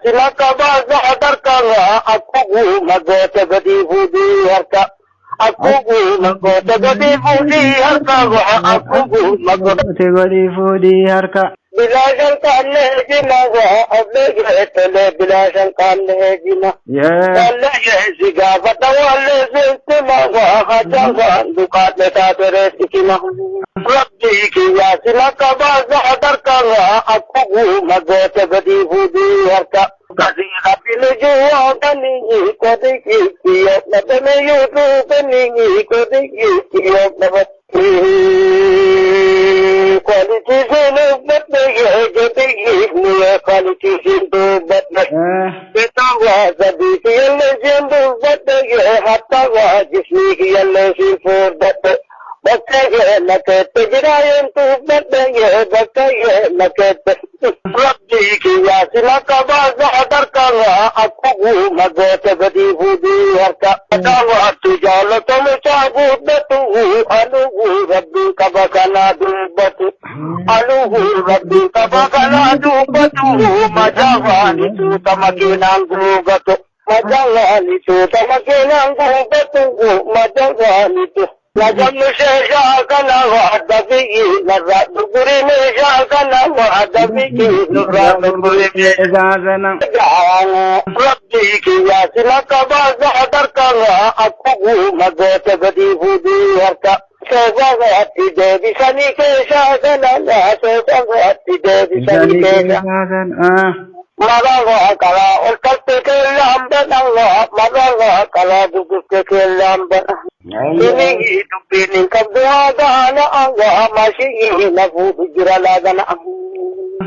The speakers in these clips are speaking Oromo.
sila kabaza darkanga aku magote gadi budi harka aku magote gadi budi harka aku magote gadi budi harka bilashan kanne jina abbe getele bilashan kanne jina walla yesiga batawale sentma hajaga dukat ta tere sikima rabbi ki yasila kabaza darkanga aku magote gadi budi harka kadi apil juwa kani kodi ki natme youtube kani kodi ki natme quality sino batna jati quality sino batna betawa zabi yalla jindu batna hatta wa jismi yalla sifur batna bakaya nakat jirayen tu batna bakaya nakat rabbi ki yasila kabaza darkanga aku magote gadi budi harka dawa tujala tum chabudatu aluhu rabbi kabakana dubatu aluhu rabbi kabakana dubatu majawani tu tamakinang gugatu majawani tu tamakinang gugatu majawani tu Najam shesha kana wadabi nazar guri me shakana wadabi nazar guri me jazana rabbi ki yasila kabaza darkanga aku magote gadi budi harka sezagati devi sani ke shagana sezagati devi sani ke shagana Malaga kala ulkatte ke lambana malaga kala dukke ke lambana ini dubini kabwa dana anga mashi na bujira lagana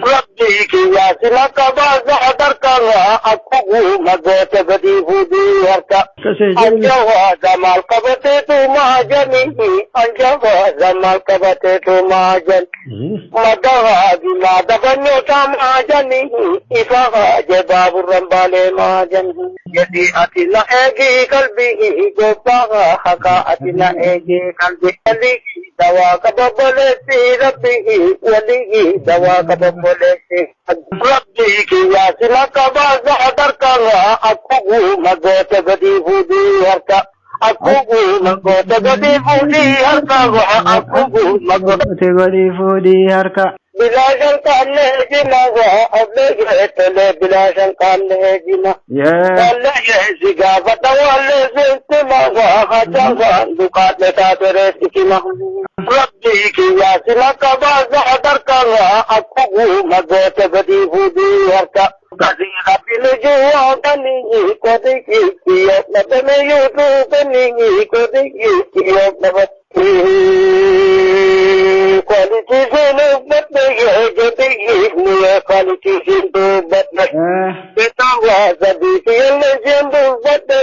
rabbi ki yasila kabaza darkanga aku magote gadi budi harka anjawa zamal kabate tu majani anjawa zamal kabate tu majani madawa bimada banyo tamajani ifaha jababur rambale majani yadi atila egi kalbi gopaha haka atila egi kalbi ali dawa kababole si rabbi wali dawa kababole si rabbi ki yasila kabaza darkanga aku magote gadi budi harka aku magote gadi budi harka aku magote gadi budi harka bilashan kanne jina abbe getele bilashan kanne jina walla yesiga batawale sentma hajaga dukat ta tere sikima rabbi ki yasila kabaza darkanga aku magote gadi budi harka kadi apil juwa kani kodi ki natme youtube kani kodi ki natme quality sino batna jati quality sino batna betawa zabi yalla jindu batna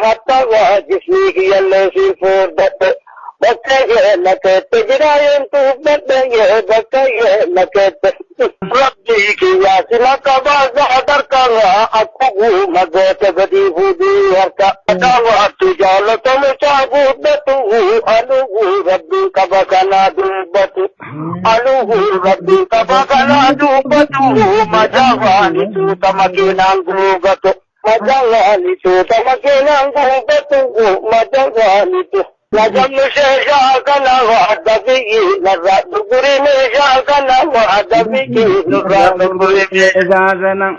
hatta wa jismi yalla sifur batna bakaya nakat jirayen tu batna bakaya nakat rabbi ki yasila kabaza darkanga aku magote gadi budi harka dawa tujala tum chabudatu aluhu rabbi kabakana dubatu aluhu rabbi kabakana dubatu majawani tu tamakinang gugatu majawani tu tamakinang gugatu majawani tu Najam shesha kana wadabi nazar guri me shakana wadabi nazar guri me jazana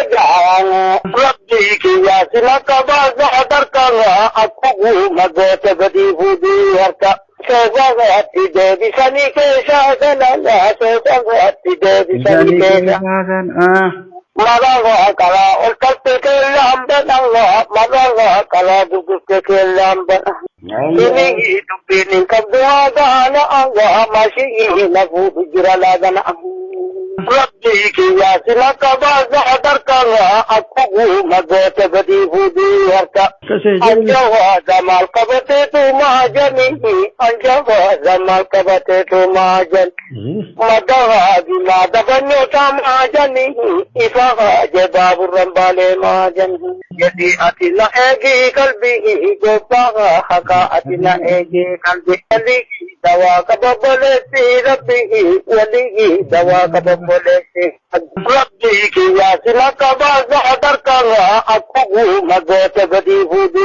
rabbi ki yasila kabaza darkanga aku magote gadi budi harka sezagati devi sani ke shagana sezagati devi sani ke shagana malaga kala ulkatte ke lambana malaga kala dukke ke lambana ini dubini kabwa dana anga mashi na bujira lagana rabbi ki yasila kabaza darkanga aku magote gadi budi harka anjawa zamal kabate tu majani anjawa zamal kabate tu majani madawa bimada banyo tamajani ifaha jababur rambale majani yadi atila egi kalbi gopaha haka atina ege kalbi aligi dawa kababalesi rabbihi waligi dawa kababalesi rabbi ki yasina kabaza adarkanga akugu magota gadi hudu